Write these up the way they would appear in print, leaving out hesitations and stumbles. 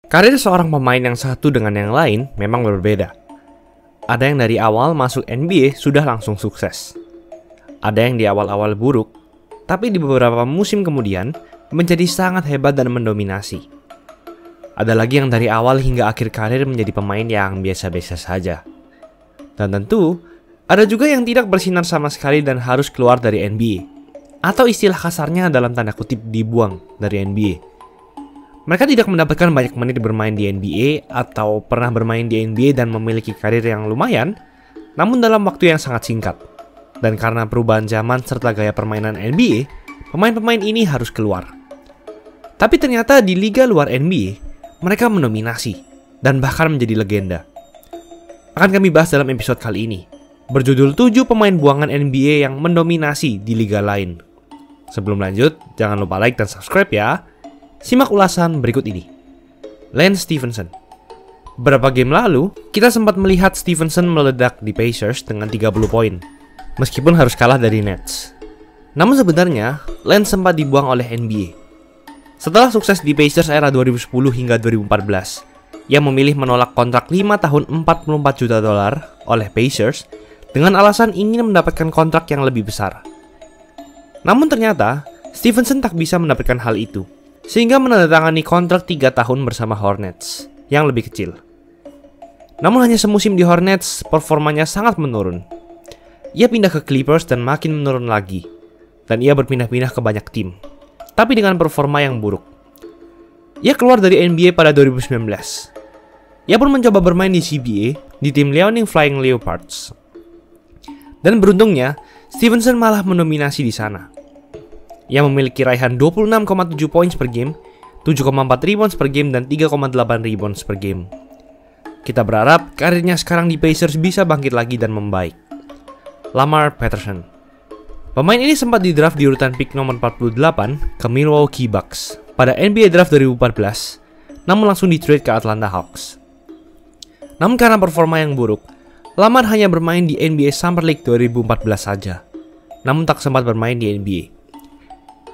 Karir seorang pemain yang satu dengan yang lain memang berbeda. Ada yang dari awal masuk NBA sudah langsung sukses. Ada yang di awal-awal buruk, tapi di beberapa musim kemudian menjadi sangat hebat dan mendominasi. Ada lagi yang dari awal hingga akhir karir menjadi pemain yang biasa-biasa saja. Dan tentu, ada juga yang tidak bersinar sama sekali dan harus keluar dari NBA. Atau istilah kasarnya dalam tanda kutip dibuang dari NBA. Mereka tidak mendapatkan banyak menit bermain di NBA atau pernah bermain di NBA dan memiliki karir yang lumayan, namun dalam waktu yang sangat singkat. Dan karena perubahan zaman serta gaya permainan NBA, pemain-pemain ini harus keluar. Tapi ternyata di liga luar NBA, mereka mendominasi dan bahkan menjadi legenda. Akan kami bahas dalam episode kali ini, berjudul 7 pemain buangan NBA yang mendominasi di liga lain. Sebelum lanjut, jangan lupa like dan subscribe ya. Simak ulasan berikut ini. Lance Stephenson. Beberapa game lalu, kita sempat melihat Stephenson meledak di Pacers dengan 30 poin, meskipun harus kalah dari Nets. Namun sebenarnya, Lance sempat dibuang oleh NBA. Setelah sukses di Pacers era 2010 hingga 2014, ia memilih menolak kontrak 5 tahun $44 juta oleh Pacers dengan alasan ingin mendapatkan kontrak yang lebih besar. Namun ternyata, Stephenson tak bisa mendapatkan hal itu, sehingga menandatangani kontrak 3 tahun bersama Hornets yang lebih kecil. Namun hanya semusim di Hornets, performanya sangat menurun. Ia pindah ke Clippers dan makin menurun lagi, dan ia berpindah-pindah ke banyak tim, tapi dengan performa yang buruk. Ia keluar dari NBA pada 2019. Ia pun mencoba bermain di CBA di tim Liaoning Flying Leopards. Dan beruntungnya, Stephenson malah mendominasi di sana. Ia memiliki raihan 26,7 points per game, 7,4 rebounds per game, dan 3,8 rebounds per game. Kita berharap karirnya sekarang di Pacers bisa bangkit lagi dan membaik. Lamar Patterson. Pemain ini sempat didraft di urutan pick nomor 48 ke Milwaukee Bucks pada NBA Draft 2014, namun langsung di-trade ke Atlanta Hawks. Namun karena performa yang buruk, Lamar hanya bermain di NBA Summer League 2014 saja, namun tak sempat bermain di NBA.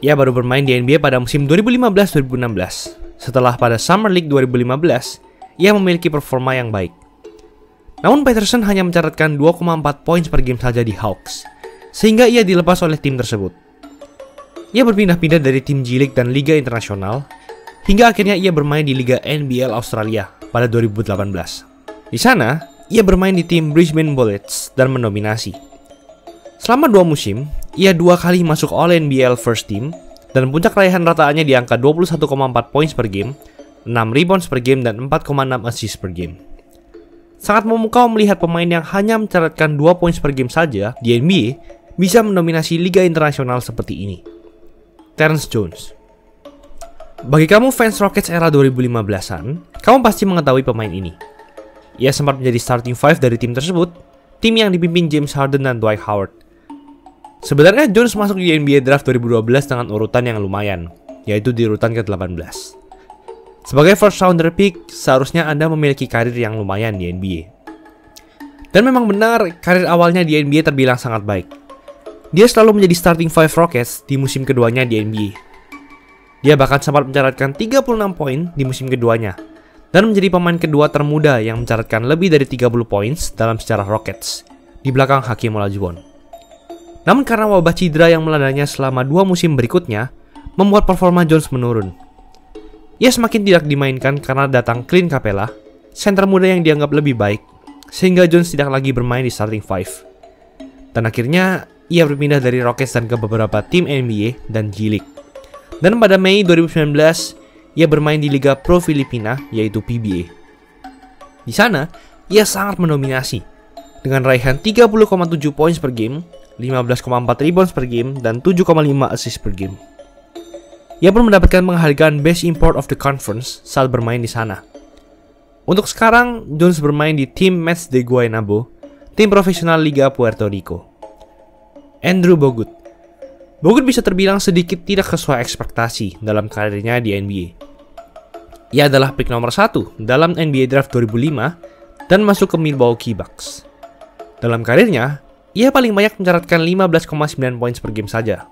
Ia baru bermain di NBA pada musim 2015-2016. Setelah pada Summer League 2015, ia memiliki performa yang baik. Namun Patterson hanya mencatatkan 2,4 poin per game saja di Hawks, sehingga ia dilepas oleh tim tersebut. Ia berpindah-pindah dari tim G League dan Liga Internasional, hingga akhirnya ia bermain di Liga NBL Australia pada 2018. Di sana, ia bermain di tim Brisbane Bullets dan mendominasi. Selama 2 musim, ia 2 kali masuk All-NBL First Team dan puncak raihan rataannya di angka 21,4 points per game, 6 rebounds per game, dan 4,6 assists per game. Sangat memukau melihat pemain yang hanya mencatatkan 2 points per game saja di NBA bisa mendominasi liga internasional seperti ini. Terrence Jones. Bagi kamu fans Rockets era 2015-an, kamu pasti mengetahui pemain ini. Ia sempat menjadi starting 5 dari tim tersebut, tim yang dipimpin James Harden dan Dwight Howard. Sebenarnya Jones masuk di NBA Draft 2012 dengan urutan yang lumayan, yaitu di urutan ke-18. Sebagai first rounder pick, seharusnya Anda memiliki karir yang lumayan di NBA. Dan memang benar, karir awalnya di NBA terbilang sangat baik. Dia selalu menjadi starting 5 Rockets di musim keduanya di NBA. Dia bahkan sempat mencatatkan 36 poin di musim keduanya, dan menjadi pemain kedua termuda yang mencatatkan lebih dari 30 points dalam sejarah Rockets, di belakang Hakeem Olajuwon. Namun karena wabah cedera yang melandanya selama 2 musim berikutnya, membuat performa Jones menurun. Ia semakin tidak dimainkan karena datang Clint Capela, center muda yang dianggap lebih baik, sehingga Jones tidak lagi bermain di starting 5. Dan akhirnya, ia berpindah dari Rockets dan ke beberapa tim NBA dan G League. Dan pada Mei 2019, ia bermain di Liga Pro Filipina, yaitu PBA. Di sana, ia sangat mendominasi, dengan raihan 30,7 points per game, 15,4 rebounds per game, dan 7,5 assist per game. Ia pun mendapatkan penghargaan Best Import of the Conference saat bermain di sana. Untuk sekarang, Jones bermain di tim Mets de Guaynabo, tim profesional Liga Puerto Rico. Andrew Bogut. Bogut bisa terbilang sedikit tidak sesuai ekspektasi dalam karirnya di NBA. Ia adalah pick nomor 1 dalam NBA Draft 2005 dan masuk ke Milwaukee Bucks. Dalam karirnya, ia paling banyak mencatatkan 15,9 points per game saja,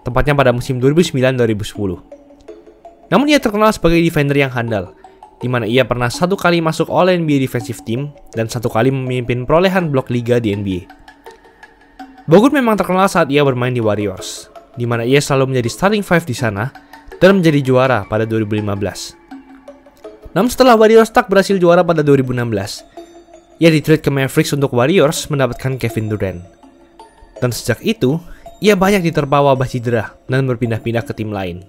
tepatnya pada musim 2009-2010. Namun ia terkenal sebagai defender yang handal, di mana ia pernah 1 kali masuk All-NBA Defensive Team dan 1 kali memimpin perolehan blok liga di NBA. Bogut memang terkenal saat ia bermain di Warriors, di mana ia selalu menjadi starting five di sana dan menjadi juara pada 2015. Namun setelah Warriors tak berhasil juara pada 2016, ia di-trade ke Mavericks untuk Warriors mendapatkan Kevin Durant. Dan sejak itu, ia banyak diterpa wabah cedera dan berpindah-pindah ke tim lain.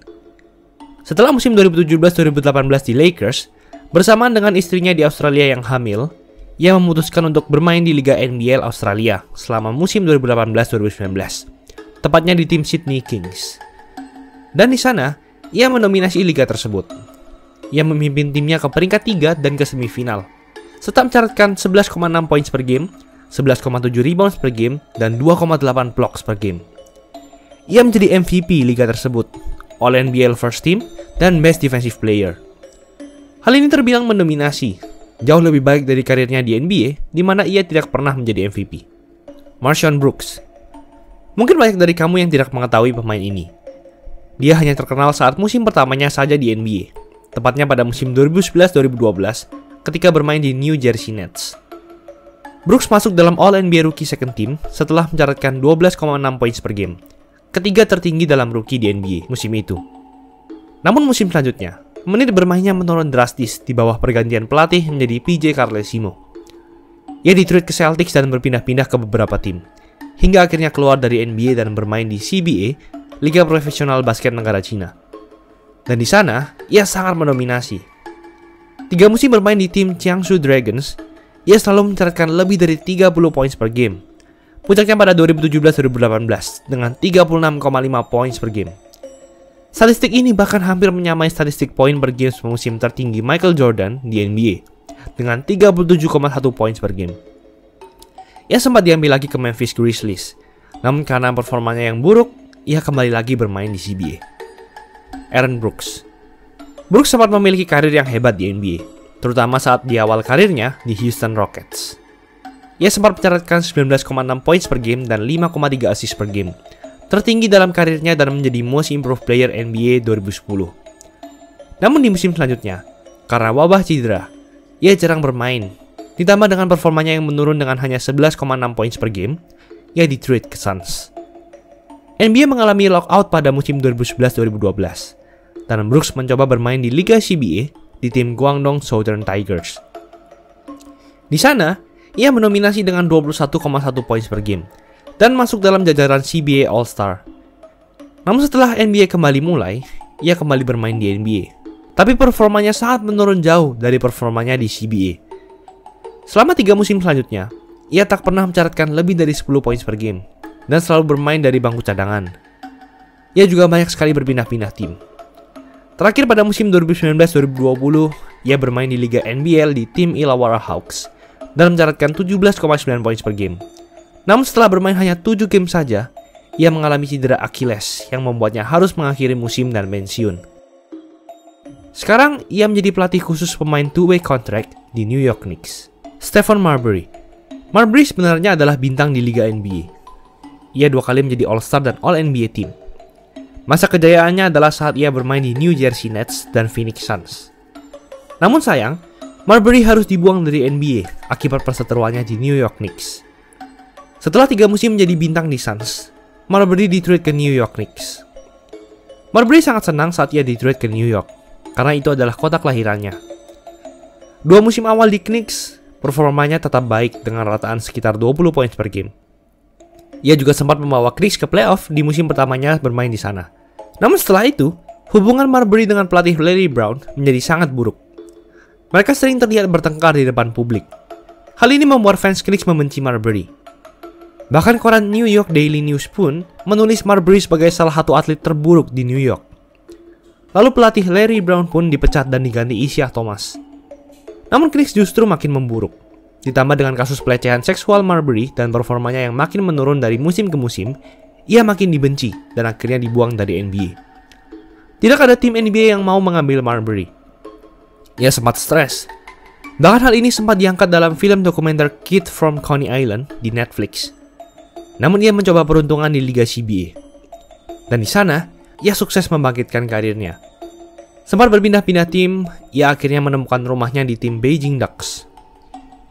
Setelah musim 2017-2018 di Lakers, bersamaan dengan istrinya di Australia yang hamil, ia memutuskan untuk bermain di Liga NBL Australia selama musim 2018-2019, tepatnya di tim Sydney Kings. Dan di sana, ia mendominasi liga tersebut. Ia memimpin timnya ke peringkat 3 dan ke semifinal, serta mencatatkan 11,6 poin per game, 11,7 rebounds per game, dan 2,8 blocks per game. Ia menjadi MVP liga tersebut, All-NBL First Team, dan Best Defensive Player. Hal ini terbilang mendominasi, jauh lebih baik dari karirnya di NBA, di mana ia tidak pernah menjadi MVP. Marshawn Brooks. Mungkin banyak dari kamu yang tidak mengetahui pemain ini. Dia hanya terkenal saat musim pertamanya saja di NBA, tepatnya pada musim 2011-2012 ketika bermain di New Jersey Nets. Brooks masuk dalam All-NBA Rookie Second Team setelah mencatatkan 12,6 poin per game, ketiga tertinggi dalam rookie di NBA musim itu. Namun musim selanjutnya, menit bermainnya menurun drastis di bawah pergantian pelatih menjadi PJ Carlesimo. Ia di-trade ke Celtics dan berpindah-pindah ke beberapa tim, hingga akhirnya keluar dari NBA dan bermain di CBA, Liga Profesional Basket Negara Cina. Dan di sana, ia sangat mendominasi. 3 musim bermain di tim Jiangsu Dragons, ia selalu mencatatkan lebih dari 30 poin per game. Puncaknya pada 2017-2018 dengan 36,5 poin per game. Statistik ini bahkan hampir menyamai statistik poin per game musim tertinggi Michael Jordan di NBA dengan 37,1 poin per game. Ia sempat diambil lagi ke Memphis Grizzlies, namun karena performanya yang buruk, ia kembali lagi bermain di CBA. Aaron Brooks. Brooks sempat memiliki karir yang hebat di NBA, terutama saat di awal karirnya di Houston Rockets. Ia sempat mencatatkan 19,6 poin per game dan 5,3 assist per game, tertinggi dalam karirnya dan menjadi Most Improved Player NBA 2010. Namun di musim selanjutnya, karena wabah cedera, ia jarang bermain. Ditambah dengan performanya yang menurun dengan hanya 11,6 poin per game, ia di-trade ke Suns. NBA mengalami lockout pada musim 2011-2012, dan Brooks mencoba bermain di Liga CBA di tim Guangdong Southern Tigers. Di sana, ia mendominasi dengan 21,1 poin per game, dan masuk dalam jajaran CBA All-Star. Namun setelah NBA kembali mulai, ia kembali bermain di NBA. Tapi performanya sangat menurun jauh dari performanya di CBA. Selama 3 musim selanjutnya, ia tak pernah mencatatkan lebih dari 10 poin per game, dan selalu bermain dari bangku cadangan. Ia juga banyak sekali berpindah-pindah tim. Terakhir pada musim 2019-2020, ia bermain di Liga NBL di tim Illawarra Hawks, dan mencatatkan 17,9 poin per game. Namun setelah bermain hanya 7 game saja, ia mengalami cedera Achilles yang membuatnya harus mengakhiri musim dan pensiun. Sekarang, ia menjadi pelatih khusus pemain two-way contract di New York Knicks. Stephon Marbury. Marbury sebenarnya adalah bintang di Liga NBA. Ia 2 kali menjadi All-Star dan All-NBA Team. Masa kejayaannya adalah saat ia bermain di New Jersey Nets dan Phoenix Suns. Namun sayang, Marbury harus dibuang dari NBA akibat perseteruannya di New York Knicks. Setelah 3 musim menjadi bintang di Suns, Marbury di-trade ke New York Knicks. Marbury sangat senang saat ia di-trade ke New York, karena itu adalah kota kelahirannya. 2 musim awal di Knicks, performanya tetap baik dengan rataan sekitar 20 poin per game. Ia juga sempat membawa Knicks ke playoff di musim pertamanya bermain di sana. Namun setelah itu, hubungan Marbury dengan pelatih Larry Brown menjadi sangat buruk. Mereka sering terlihat bertengkar di depan publik. Hal ini membuat fans Knicks membenci Marbury. Bahkan koran New York Daily News pun menulis Marbury sebagai salah satu atlet terburuk di New York. Lalu pelatih Larry Brown pun dipecat dan diganti Isiah Thomas. Namun Knicks justru makin memburuk. Ditambah dengan kasus pelecehan seksual Marbury dan performanya yang makin menurun dari musim ke musim, ia makin dibenci dan akhirnya dibuang dari NBA. Tidak ada tim NBA yang mau mengambil Marbury. Ia sempat stres. Bahkan hal ini sempat diangkat dalam film dokumenter Kid from Coney Island di Netflix. Namun ia mencoba peruntungan di Liga CBA. Dan di sana, ia sukses membangkitkan karirnya. Sempat berpindah-pindah tim, ia akhirnya menemukan rumahnya di tim Beijing Ducks.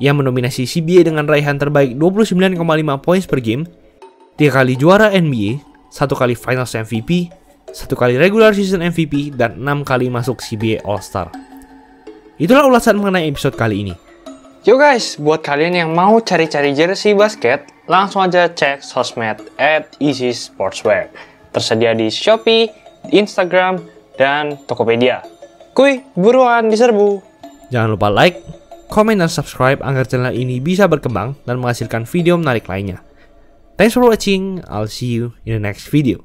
Ia mendominasi CBA dengan raihan terbaik 29,5 poin per game, 3 kali juara NBA, 1 kali Finals MVP, 1 kali regular season MVP, dan 6 kali masuk CBA All-Star. Itulah ulasan mengenai episode kali ini. Yo guys, buat kalian yang mau cari-cari jersey basket, langsung aja cek sosmed @easysportswear. Tersedia di Shopee, Instagram, dan Tokopedia. Kuy, buruan diserbu. Jangan lupa like, komen, dan subscribe agar channel ini bisa berkembang dan menghasilkan video menarik lainnya. Thanks for watching, I'll see you in the next video.